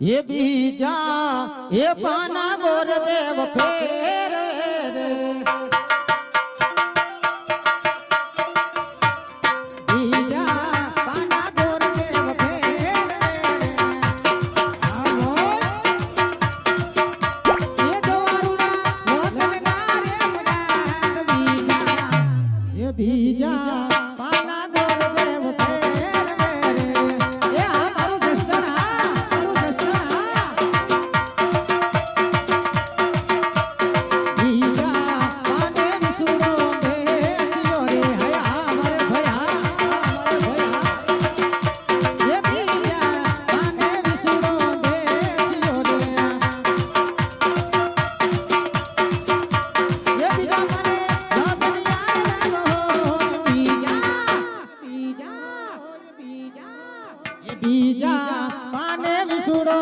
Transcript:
ये बीजा ये पाना गोर देव फेर बीजा पाना गोर देव फेर ये जवारुना मोदना रे बीजा ये बीजा पाना गोर देव फेर ये हमारो दस्तना बीजा पाने विसुड़ो